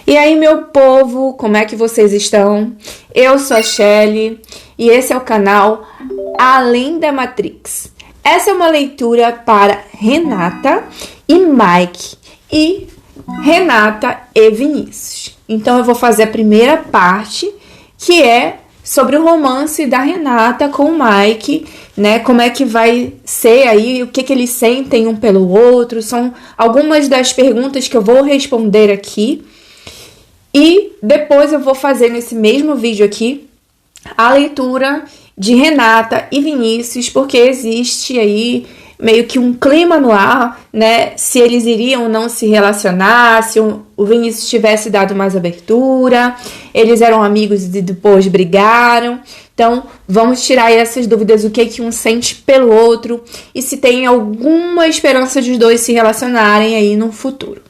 E aí, meu povo, como é que vocês estão? Eu sou a Shelly e esse é o canal Além da Matrix. Essa é uma leitura para Renata e Mike e Renata e Vinícius. Então eu vou fazer a primeira parte, que é sobre o romance da Renata com o Mike, né? Como é que vai ser aí, o que eles sentem um pelo outro. São algumas das perguntas que eu vou responder aqui. E depois eu vou fazer nesse mesmo vídeo aqui a leitura de Renata e Vinícius, porque existe aí meio que um clima no ar, né? Se eles iriam ou não se relacionar, se o Vinícius tivesse dado mais abertura, eles eram amigos e depois brigaram. Então, vamos tirar aí essas dúvidas, o que um sente pelo outro e se tem alguma esperança de os dois se relacionarem aí no futuro.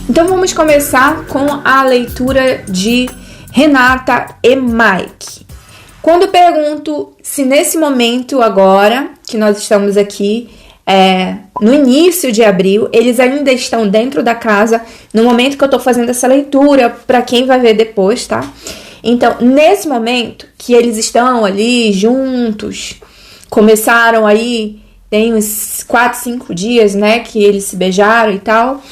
Então vamos começar com a leitura de Renata e Mike. Quando pergunto se nesse momento agora, que nós estamos aqui, no início de abril, eles ainda estão dentro da casa, no momento que eu tô fazendo essa leitura, para quem vai ver depois, tá? Então, nesse momento que eles estão ali juntos, começaram aí, tem uns 4, 5 dias, né, que eles se beijaram e tal.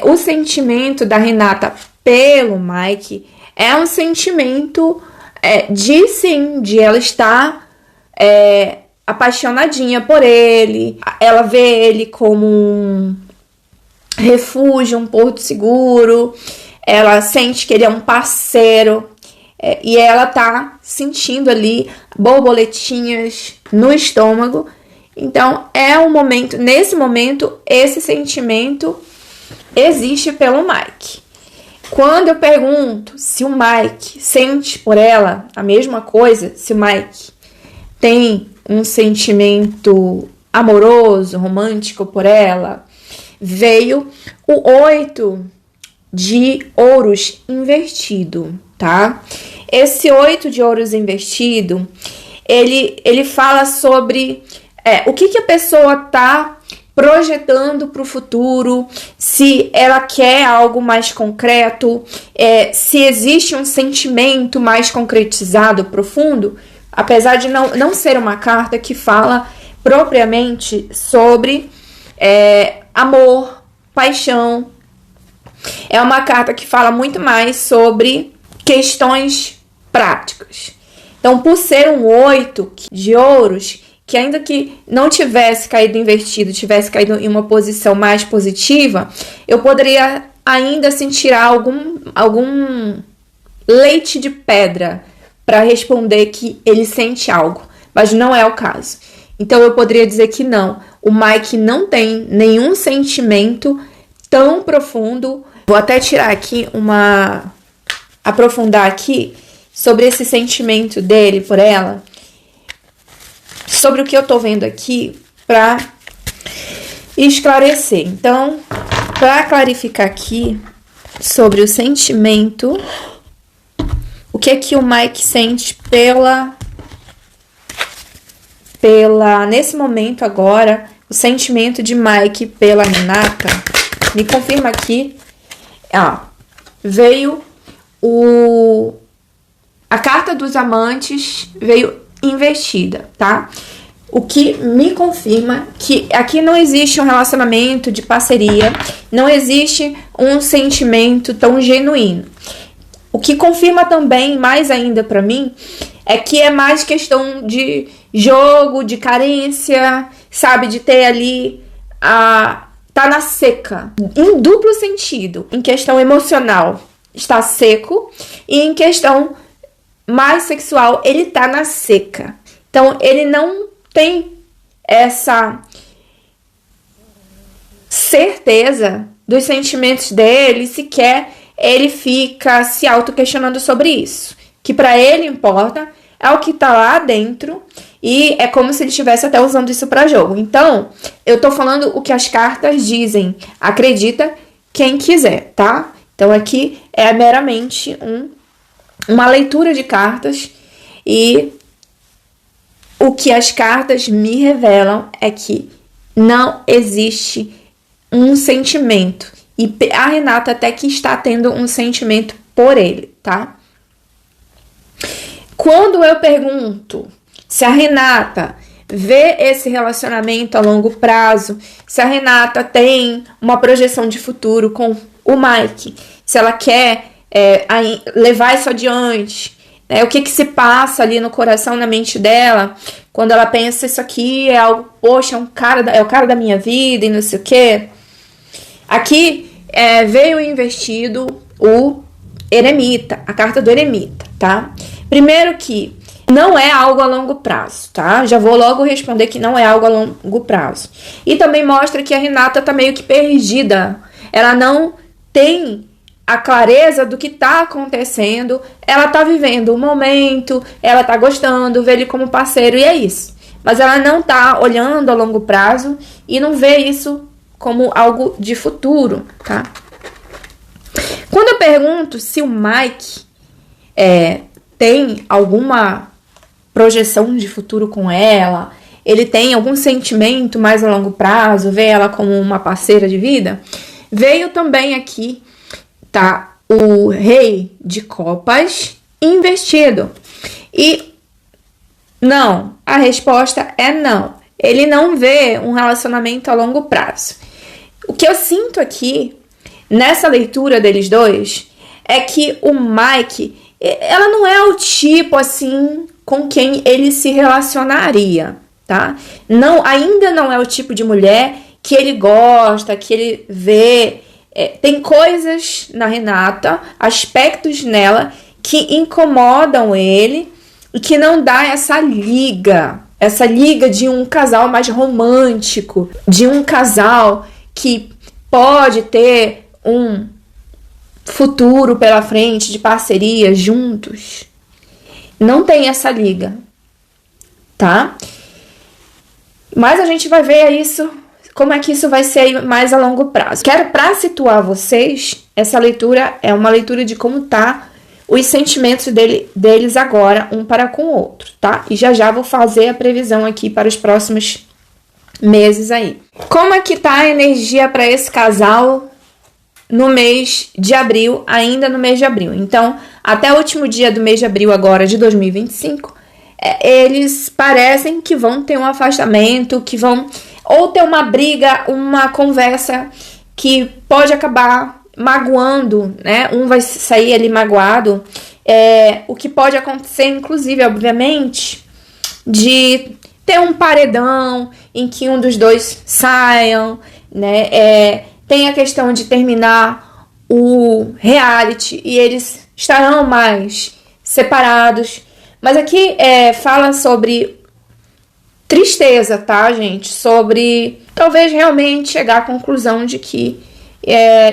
O sentimento da Renata pelo Mike é um sentimento de ela estar apaixonadinha por ele. Ela vê ele como um refúgio, um porto seguro. Ela sente que ele é um parceiro. E ela tá sentindo ali borboletinhas no estômago. Então, nesse momento, esse sentimento existe pelo Mike. Quando eu pergunto se o Mike sente por ela a mesma coisa, se o Mike tem um sentimento amoroso, romântico por ela, veio o 8 de ouros invertido, tá? Esse 8 de ouros invertido, ele fala sobre o que a pessoa tá projetando para o futuro, se ela quer algo mais concreto, se existe um sentimento mais concretizado, profundo, apesar de não ser uma carta que fala propriamente sobre amor, paixão. É uma carta que fala muito mais sobre questões práticas. Então, por ser um 8 de ouros, que ainda que não tivesse caído invertido, tivesse caído em uma posição mais positiva, eu poderia ainda sentir algum leite de pedra para responder que ele sente algo, mas não é o caso. Então eu poderia dizer que não, o Mike não tem nenhum sentimento tão profundo. Vou até tirar aqui aprofundar aqui sobre esse sentimento dele por ela, sobre o que eu tô vendo aqui, para esclarecer. Então, para clarificar aqui sobre o sentimento, o que o Mike sente nesse momento agora, o sentimento de Mike pela Renata, me confirma aqui. Veio a carta dos amantes, veio investida, tá? O que me confirma que aqui não existe um relacionamento de parceria, não existe um sentimento tão genuíno. O que confirma também, mais ainda pra mim, é que é mais questão de jogo, de carência, sabe? De ter ali tá na seca, em duplo sentido. Em questão emocional, está seco, e em questão mais sexual, ele tá na seca. Então, ele não tem essa certeza dos sentimentos dele, sequer ele fica se auto-questionando sobre isso. Que para ele importa é o que tá lá dentro E é como se ele estivesse até usando isso para jogo. Então, eu tô falando o que as cartas dizem. Acredita quem quiser, tá? Então, aqui é meramente uma leitura de cartas. E o que as cartas me revelam é que não existe um sentimento. E a Renata até que está tendo um sentimento por ele, tá? Quando eu pergunto se a Renata vê esse relacionamento a longo prazo, se a Renata tem uma projeção de futuro com o Mike, se ela quer levar isso adiante, né? O que se passa ali no coração, na mente dela, quando ela pensa isso aqui é algo, poxa, é o cara da minha vida e não sei o quê. Aqui veio investido o eremita, a carta do eremita, tá? Primeiro que não é algo a longo prazo, tá? Já vou logo responder que não é algo a longo prazo. E também mostra que a Renata tá meio que perdida. Ela não tem a clareza do que tá acontecendo. Ela tá vivendo o momento, ela tá gostando, vê ele como parceiro e é isso. Mas ela não tá olhando a longo prazo e não vê isso como algo de futuro, tá? Quando eu pergunto se o Mike tem alguma projeção de futuro com ela, ele tem algum sentimento mais a longo prazo, vê ela como uma parceira de vida, veio também aqui, tá, o Rei de Copas invertido. E não, a resposta é não. Ele não vê um relacionamento a longo prazo. O que eu sinto aqui, nessa leitura deles dois, é que o Mike, ela não é o tipo, assim, com quem ele se relacionaria, tá? Não, ainda não é o tipo de mulher que ele gosta, que ele vê. Tem coisas na Renata, aspectos nela, que incomodam ele e que não dá essa liga de um casal mais romântico, de um casal que pode ter um futuro pela frente de parceria juntos. Não tem essa liga, tá? Mas a gente vai ver isso, como é que isso vai ser mais a longo prazo. Para situar vocês, essa leitura é uma leitura de como tá os sentimentos deles agora, um para com o outro, tá? E já vou fazer a previsão aqui para os próximos meses aí. Como é que tá a energia para esse casal no mês de abril, ainda no mês de abril? Então, até o último dia do mês de abril agora de 2025, eles parecem que vão ter um afastamento, que vão ou ter uma briga, uma conversa que pode acabar magoando, né? Um vai sair ali magoado. O que pode acontecer, inclusive, obviamente, de ter um paredão em que um dos dois saiam, né? Tem a questão de terminar o reality e eles estarão mais separados. Mas aqui fala sobre tristeza, tá, gente? Sobre talvez realmente chegar à conclusão de que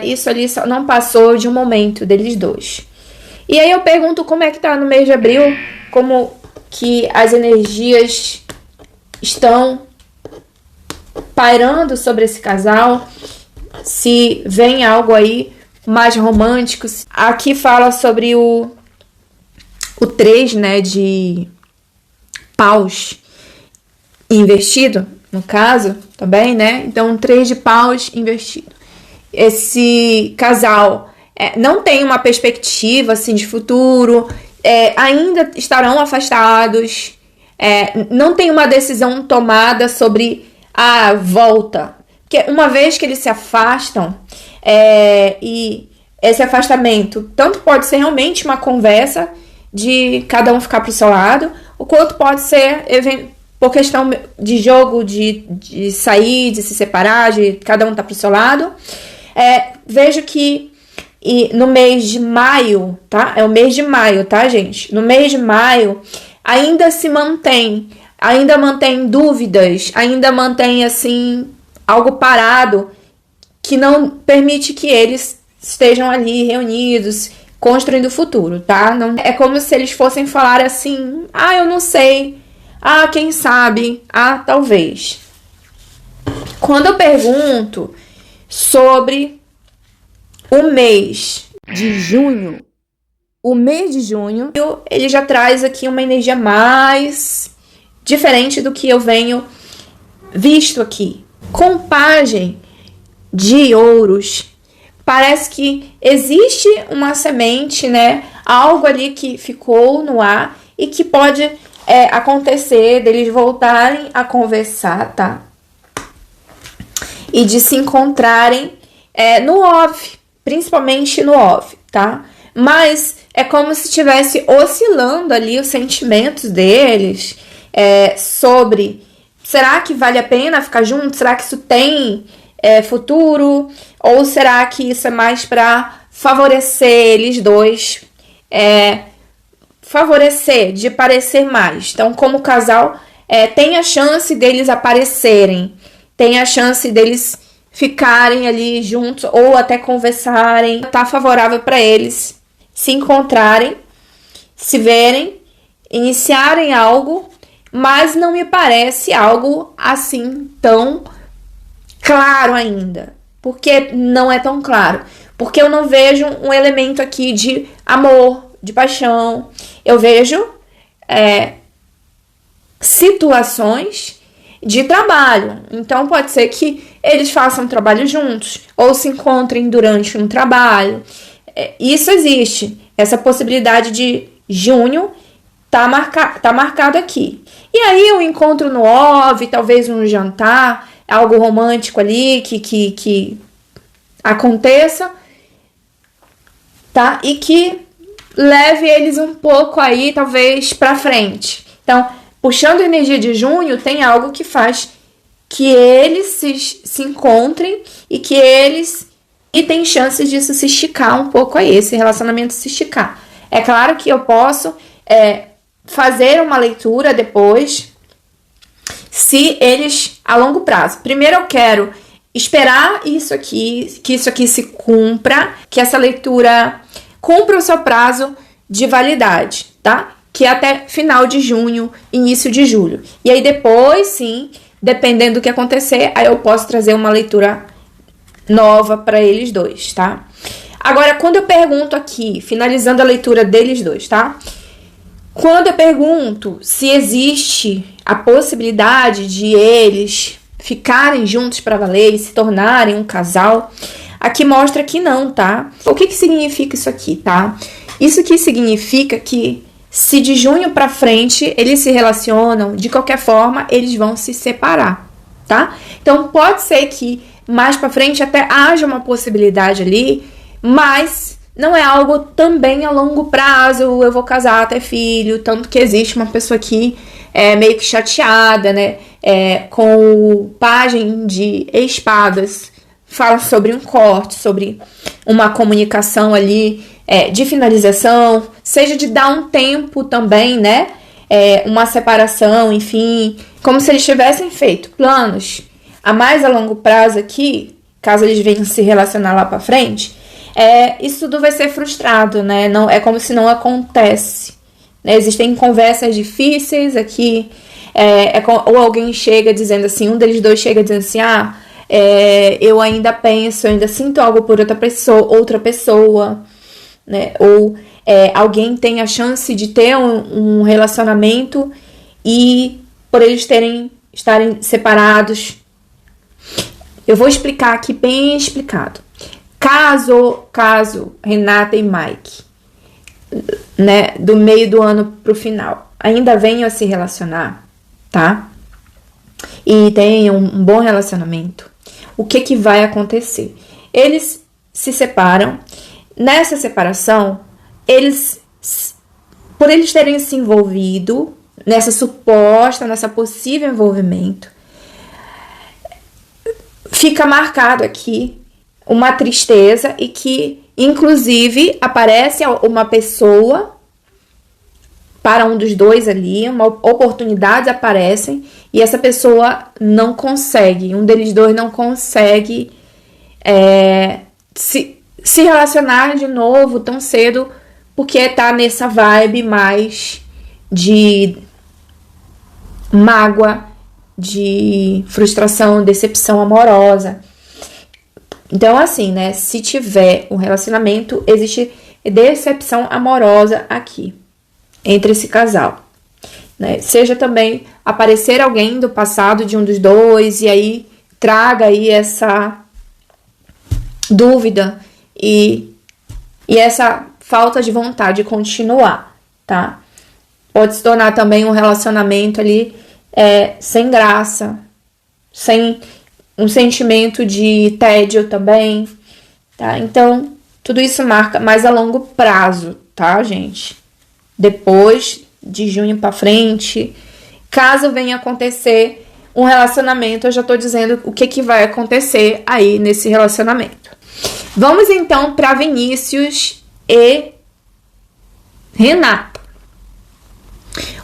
isso ali só não passou de um momento deles dois. E aí eu pergunto como é que tá no mês de abril, como que as energias estão pairando sobre esse casal, se vem algo aí mais romântico. Aqui fala sobre o 3, né, de paus invertido, no caso, também, né? Então, 3 de paus invertido. Esse casal não tem uma perspectiva, assim, de futuro, ainda estarão afastados, não tem uma decisão tomada sobre a volta. Porque uma vez que eles se afastam, e esse afastamento tanto pode ser realmente uma conversa de cada um ficar pro seu lado, o quanto pode ser por questão de jogo, de sair, de se separar, de cada um tá pro seu lado. Vejo que no mês de maio, tá? É o mês de maio, tá, gente? No mês de maio ainda se mantém, ainda mantém dúvidas, ainda mantém, assim, algo parado que não permite que eles estejam ali reunidos, construindo o futuro, tá? Não, é como se eles fossem falar assim, eu não sei, Ah, quem sabe? Ah, talvez. Quando eu pergunto sobre o mês de junho, o mês de junho, ele já traz aqui uma energia mais diferente do que eu venho visto aqui. Com pajem de ouros, parece que existe uma semente, né? Algo ali que ficou no ar e que pode acontecer deles voltarem a conversar, tá? E de se encontrarem no off, principalmente no off, tá? Mas é como se estivesse oscilando ali os sentimentos deles sobre: será que vale a pena ficar junto? Será que isso tem futuro? Ou será que isso é mais para favorecer eles dois? Favorecer, de parecer mais. Então, como casal, tem a chance deles aparecerem, tem a chance deles ficarem ali juntos ou até conversarem. Tá favorável para eles se encontrarem, se verem, iniciarem algo, mas não me parece algo assim tão claro ainda. Por que não é tão claro? Porque eu não vejo um elemento aqui de amor, de paixão. Eu vejo situações de trabalho. Então pode ser que eles façam trabalho juntos ou se encontrem durante um trabalho. Isso existe. Essa possibilidade de junho tá marcado aqui. E aí o encontro no OV, talvez um jantar, algo romântico ali que aconteça, tá? E que leve eles um pouco aí, talvez, pra frente. Então, puxando a energia de junho, tem algo que faz que eles se encontrem e que eles... E tem chances disso se esticar um pouco aí, esse relacionamento se esticar. É claro que eu posso fazer uma leitura depois, se eles, a longo prazo. Primeiro eu quero esperar isso aqui, que isso aqui se cumpra, que essa leitura cumpra o seu prazo de validade, tá? Que é até final de junho, início de julho. E aí depois, sim, dependendo do que acontecer, aí eu posso trazer uma leitura nova para eles dois, tá? Agora, quando eu pergunto aqui, finalizando a leitura deles dois, tá? Quando eu pergunto se existe a possibilidade de eles ficarem juntos para valer e se tornarem um casal, aqui mostra que não, tá? O que significa isso aqui, tá? Isso aqui significa que se de junho para frente eles se relacionam, de qualquer forma, eles vão se separar, tá? Então, pode ser que mais para frente até haja uma possibilidade ali, mas não é algo também a longo prazo, eu vou casar, ter filho, tanto que existe uma pessoa aqui meio que chateada, né? Com o pajem de espadas, fala sobre um corte, sobre uma comunicação ali de finalização, seja de dar um tempo também, né? Uma separação, enfim, como se eles tivessem feito planos a mais a longo prazo aqui, caso eles venham se relacionar lá pra frente, isso tudo vai ser frustrado, né? Não, é como se não acontece, né? Existem conversas difíceis aqui, ou alguém chega dizendo assim, um deles dois chega dizendo assim, eu ainda penso, eu ainda sinto algo por outra pessoa, né? Ou alguém tem a chance de ter um relacionamento e por eles estarem separados. Eu vou explicar aqui bem explicado. Caso Renata e Mike, né, do meio do ano pro final, ainda venham a se relacionar, tá? E tenham um bom relacionamento, o que vai acontecer? Eles se separam. Nessa separação, por eles terem se envolvido nessa possível envolvimento, fica marcado aqui uma tristeza e que, inclusive, aparece uma pessoa para um dos dois ali, oportunidades aparecem e essa pessoa não consegue, um deles dois não consegue se relacionar de novo tão cedo, porque tá nessa vibe mais de mágoa, de frustração, decepção amorosa. Então, assim, né? Se tiver um relacionamento, existe decepção amorosa aqui, entre esse casal. Né? Seja também aparecer alguém do passado de um dos dois, e aí traga aí essa dúvida e essa falta de vontade de continuar, tá? Pode se tornar também um relacionamento ali sem graça, sem um sentimento de tédio também, tá? Então, tudo isso marca mais a longo prazo, tá, gente? Depois de junho pra frente, caso venha acontecer um relacionamento, eu já tô dizendo o que vai acontecer aí nesse relacionamento. Vamos então para Vinícius e Renata.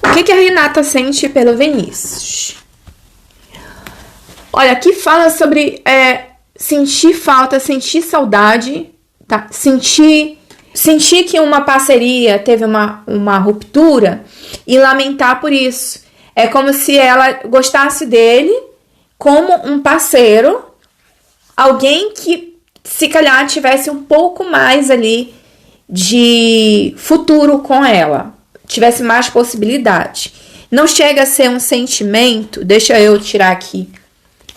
O que a Renata sente pelo Vinícius? Olha, aqui fala sobre sentir falta, sentir saudade, tá? Sentir que uma parceria teve uma ruptura e lamentar por isso. É como se ela gostasse dele como um parceiro, alguém que, se calhar, tivesse um pouco mais ali de futuro com ela, tivesse mais possibilidade. Não chega a ser um sentimento, deixa eu tirar aqui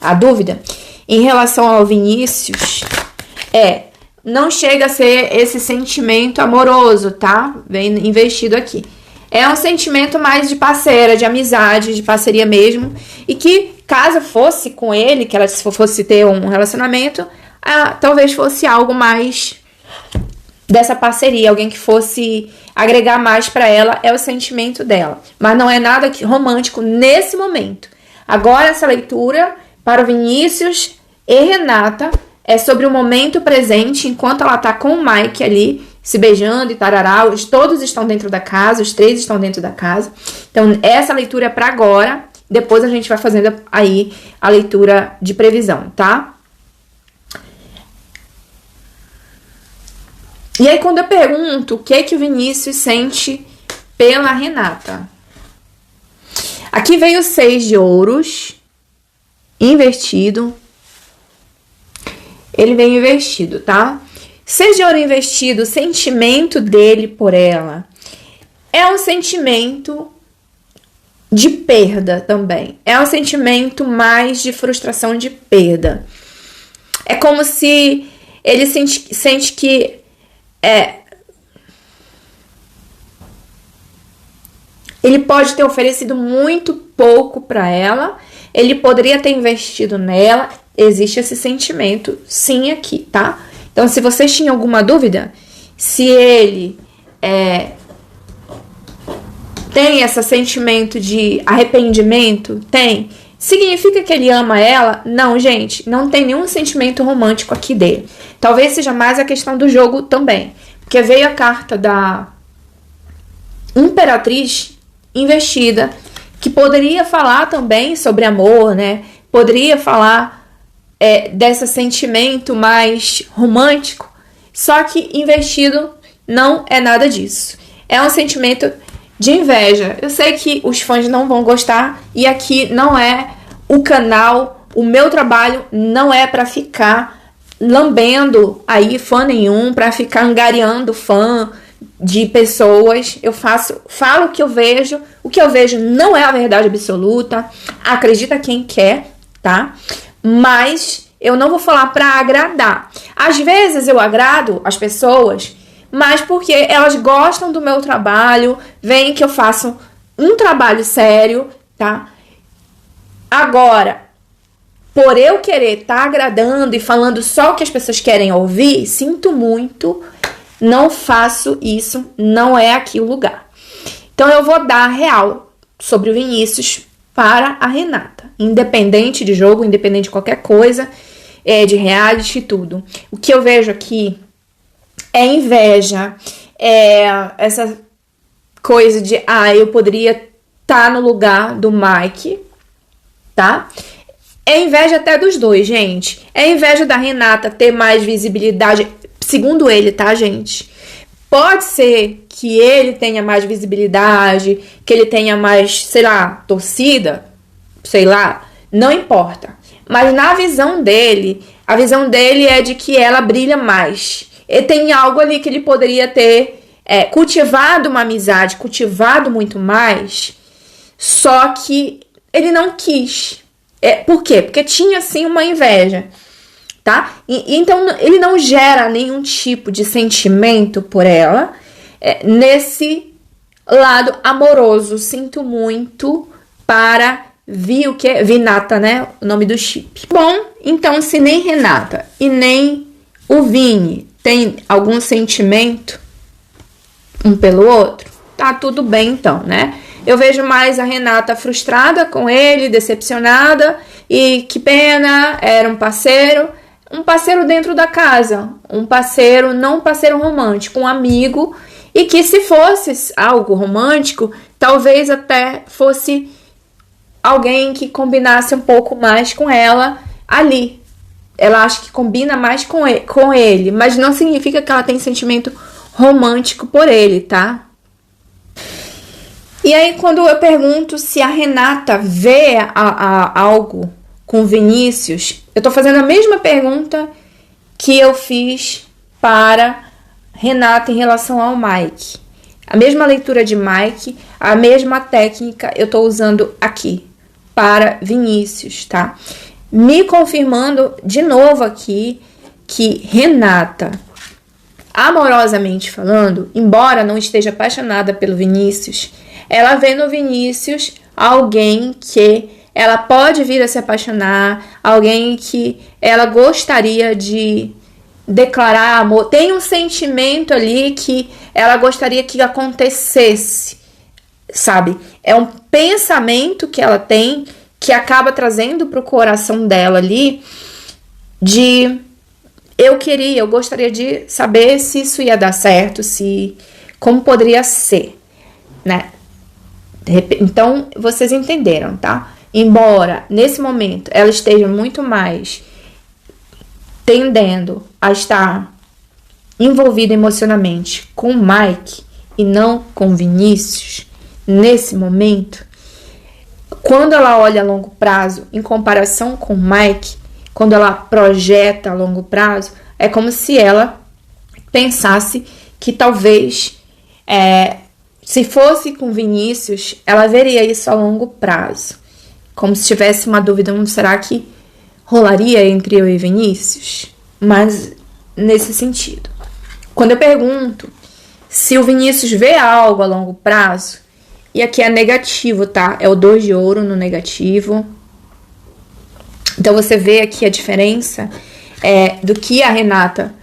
a dúvida, em relação ao Vinícius, não chega a ser esse sentimento amoroso, tá? Vem investido aqui. É um sentimento mais de parceira, de amizade, de parceria mesmo. E que, caso fosse com ele, que ela fosse ter um relacionamento, talvez fosse algo mais dessa parceria. Alguém que fosse agregar mais pra ela, é o sentimento dela. Mas não é nada romântico nesse momento. Agora, essa leitura para o Vinícius e Renata é sobre o momento presente, enquanto ela tá com o Mike ali, se beijando e tarará. Todos estão dentro da casa, os três estão dentro da casa. Então, essa leitura é para agora. Depois a gente vai fazendo aí a leitura de previsão, tá? E aí, quando eu pergunto o que o Vinícius sente pela Renata. Aqui veio o 6 de ouros, invertido. Ele vem invertido, tá? 6 de ouro invertido, o sentimento dele por ela é um sentimento de perda também. É um sentimento mais de frustração, de perda. É como se ele sente que ele pode ter oferecido muito pouco para ela, ele poderia ter investido nela. Existe esse sentimento, sim, aqui, tá? Então, se vocês tinham alguma dúvida, se ele tem esse sentimento de arrependimento, significa que ele ama ela? Não, gente, não tem nenhum sentimento romântico aqui dele. Talvez seja mais a questão do jogo também, porque veio a carta da Imperatriz invertida, que poderia falar também sobre amor, né? Poderia falar desse sentimento mais romântico, só que invertido não é nada disso. É um sentimento de inveja. Eu sei que os fãs não vão gostar, e aqui não é o canal, o meu trabalho não é para ficar lambendo aí fã nenhum, para ficar angariando fã de pessoas. Eu falo o que eu vejo não é a verdade absoluta, acredita quem quer, tá? Mas eu não vou falar para agradar. Às vezes eu agrado as pessoas, mas porque elas gostam do meu trabalho, veem que eu faço um trabalho sério, tá? Agora, por eu querer estar agradando e falando só o que as pessoas querem ouvir, sinto muito, não faço isso, não é aqui o lugar. Então eu vou dar a real sobre o Vinícius para a Renata, independente de jogo, independente de qualquer coisa, de reality e tudo. O que eu vejo aqui é inveja, essa coisa de, eu poderia estar no lugar do Mike, tá? É inveja até dos dois, gente. É inveja da Renata ter mais visibilidade, segundo ele, tá, gente? Pode ser que ele tenha mais visibilidade, que ele tenha mais, sei lá, torcida, sei lá, não importa. Mas na visão dele, a visão dele é de que ela brilha mais. E tem algo ali que ele poderia ter cultivado uma amizade, cultivado muito mais, só que ele não quis. Por quê? Porque tinha, sim, uma inveja, tá? Então, ele não gera nenhum tipo de sentimento por ela nesse lado amoroso. Sinto muito para o que? Vinata, né? O nome do chip. Bom, então, se nem Renata e nem o Vini tem algum sentimento um pelo outro, tá tudo bem então, né? Eu vejo mais a Renata frustrada com ele, decepcionada, e que pena, era um parceiro dentro da casa, um parceiro, não um parceiro romântico, um amigo, e que se fosse algo romântico, talvez até fosse alguém que combinasse um pouco mais com ela ali. Ela acha que combina mais com ele, mas não significa que ela tem sentimento romântico por ele, tá? E aí, quando eu pergunto se a Renata vê algo com Vinícius, eu tô fazendo a mesma pergunta que eu fiz para Renata em relação ao Mike. A mesma leitura de Mike, a mesma técnica eu tô usando aqui para Vinícius, tá? Me confirmando de novo aqui que Renata, amorosamente falando, embora não esteja apaixonada pelo Vinícius, ela vê no Vinícius alguém que ela pode vir a se apaixonar, alguém que ela gostaria de declarar amor. Tem um sentimento ali que ela gostaria que acontecesse, sabe? É um pensamento que ela tem que acaba trazendo para o coração dela ali de eu gostaria de saber se isso ia dar certo, como poderia ser, né? Então, vocês entenderam, tá? Embora, nesse momento, ela esteja muito mais tendendo a estar envolvida emocionalmente com o Mike e não com o Vinícius, nesse momento, quando ela olha a longo prazo, em comparação com o Mike, quando ela projeta a longo prazo, é como se ela pensasse que talvez, se fosse com Vinícius, ela veria isso a longo prazo. Como se tivesse uma dúvida, será que rolaria entre eu e Vinícius? Mas nesse sentido. Quando eu pergunto se o Vinícius vê algo a longo prazo, e aqui é negativo, tá? É o 2 de ouro no negativo. Então, você vê aqui a diferença do que a Renata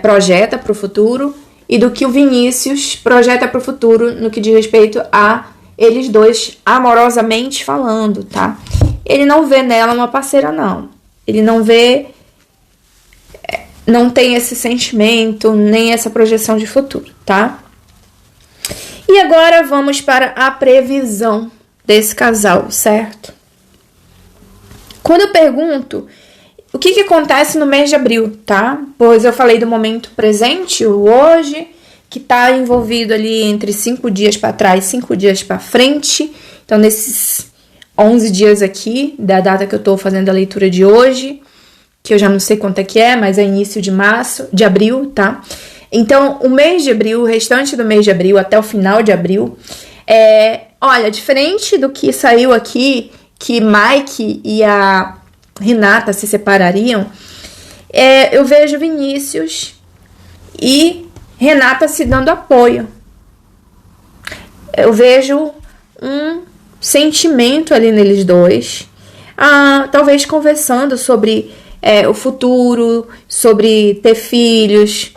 projeta para o futuro e do que o Vinícius projeta para o futuro no que diz respeito a eles dois amorosamente falando, tá? Ele não vê nela uma parceira, não. Ele não vê, não tem esse sentimento, nem essa projeção de futuro, tá? E agora vamos para a previsão desse casal, certo? Quando eu pergunto o que acontece no mês de abril, tá? Pois eu falei do momento presente, o hoje, que tá envolvido ali entre 5 dias para trás e 5 dias para frente. Então, nesses 11 dias aqui, da data que eu tô fazendo a leitura de hoje, que eu já não sei quanto é que é, mas é início de abril, tá? Então, o mês de abril, o restante do mês de abril, até o final de abril, olha, diferente do que saiu aqui, que Mike e a Renata se separariam, eu vejo Vinícius e Renata se dando apoio. Eu vejo um sentimento ali neles dois, talvez conversando sobre o futuro, sobre ter filhos,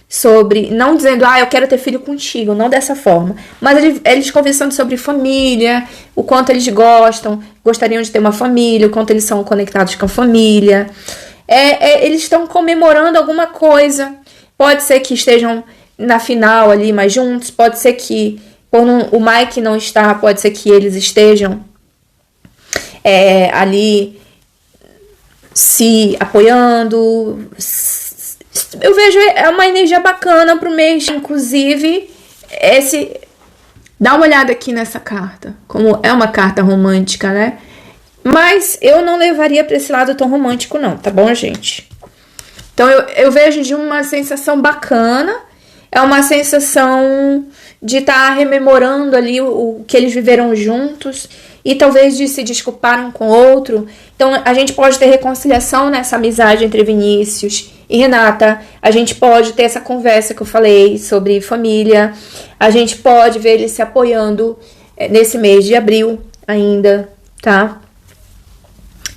sobre, não dizendo, eu quero ter filho contigo, não dessa forma, mas eles conversando sobre família, o quanto eles gostariam de ter uma família, o quanto eles são conectados com a família, eles estão comemorando alguma coisa, pode ser que estejam na final ali mais juntos, pode ser que, por o Mike não estar, pode ser que eles estejam ali se apoiando, Eu vejo uma energia bacana pro mês. Inclusive, dá uma olhada aqui nessa carta. Como é uma carta romântica, né? Mas eu não levaria pra esse lado tão romântico, não, tá bom, gente? Então, eu vejo de uma sensação bacana. É uma sensação de estar rememorando ali o que eles viveram juntos e talvez de se desculpar um com o outro. Então, a gente pode ter reconciliação nessa amizade entre Vinícius e Renata. A gente pode ter essa conversa que eu falei sobre família. A gente pode ver eles se apoiando nesse mês de abril ainda, tá?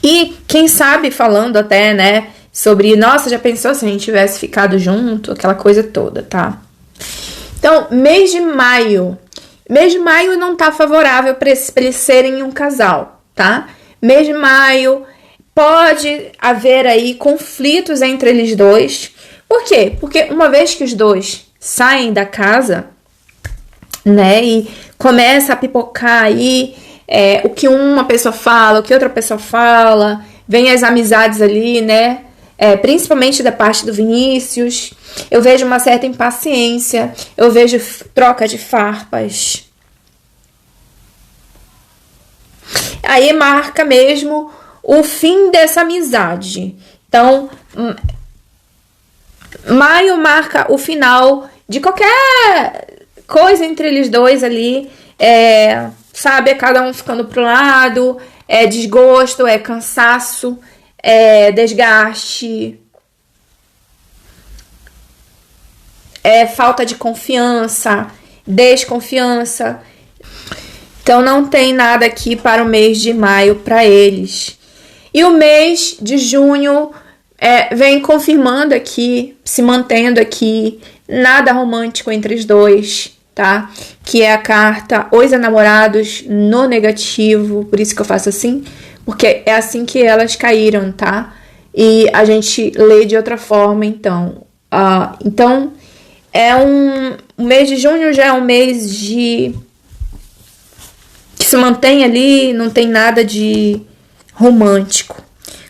E quem sabe falando até, né, sobre, nossa, já pensou se a gente tivesse ficado junto, aquela coisa toda, tá? Então, mês de maio. Mês de maio não tá favorável para eles serem um casal, tá? Mês de maio pode haver aí conflitos entre eles dois. Por quê? Porque uma vez que os dois saem da casa, né, e começa a pipocar aí o que uma pessoa fala, o que outra pessoa fala, vem as amizades ali, né? Principalmente da parte do Vinícius, eu vejo uma certa impaciência, eu vejo troca de farpas. Aí marca mesmo o fim dessa amizade. Então, maio marca o final de qualquer coisa entre eles dois ali, sabe? É cada um ficando pro lado, é desgosto, é cansaço, desgaste, falta de confiança, desconfiança. Então não tem nada aqui para o mês de maio para eles. E o mês de junho vem confirmando aqui, se mantendo aqui, nada romântico entre os dois, tá? Que é a carta Os Enamorados no negativo, por isso que eu faço assim, porque é assim que elas caíram, tá? E a gente lê de outra forma, então. Então, o mês de junho já é um mês que se mantém ali, não tem nada de romântico.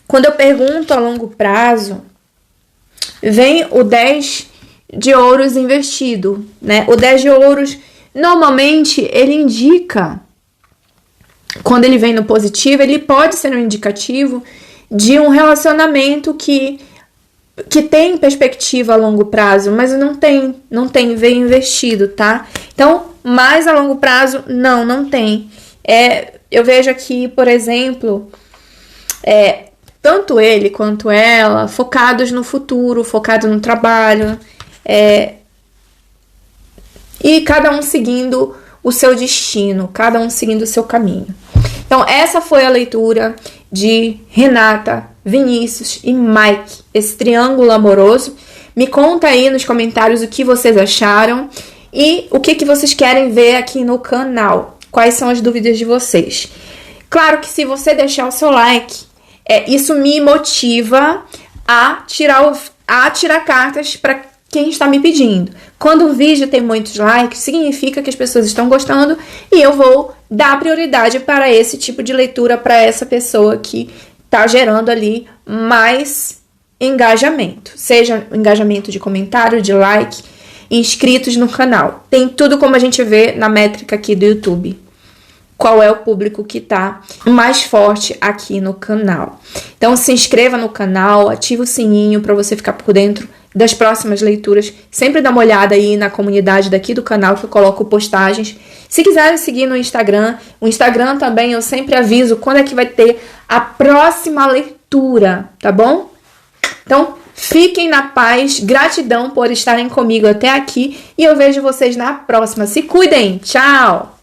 Quando eu pergunto a longo prazo, vem o 10 de ouros invertido, né? O 10 de ouros, normalmente, ele indica, quando ele vem no positivo, ele pode ser um indicativo de um relacionamento que tem perspectiva a longo prazo, mas não tem, vem investido, tá? Então, mais a longo prazo, não tem. Eu vejo aqui, por exemplo, tanto ele quanto ela, focados no futuro, focados no trabalho, e cada um seguindo o seu destino, cada um seguindo o seu caminho. Então, essa foi a leitura de Renata, Vinícius e Mike, esse triângulo amoroso. Me conta aí nos comentários o que vocês acharam e o que vocês querem ver aqui no canal. Quais são as dúvidas de vocês? Claro que se você deixar o seu like, isso me motiva a tirar cartas para quem está me pedindo. Quando o vídeo tem muitos likes, significa que as pessoas estão gostando e eu vou dar prioridade para esse tipo de leitura, para essa pessoa que está gerando ali mais engajamento. Seja engajamento de comentário, de like, inscritos no canal. Tem tudo como a gente vê na métrica aqui do YouTube. Qual é o público que está mais forte aqui no canal. Então se inscreva no canal, ative o sininho para você ficar por dentro das próximas leituras. Sempre dá uma olhada aí na comunidade daqui do canal que eu coloco postagens. Se quiserem seguir no Instagram, o Instagram também eu sempre aviso quando é que vai ter a próxima leitura, tá bom? Então, fiquem na paz, gratidão por estarem comigo até aqui e eu vejo vocês na próxima. Se cuidem, tchau!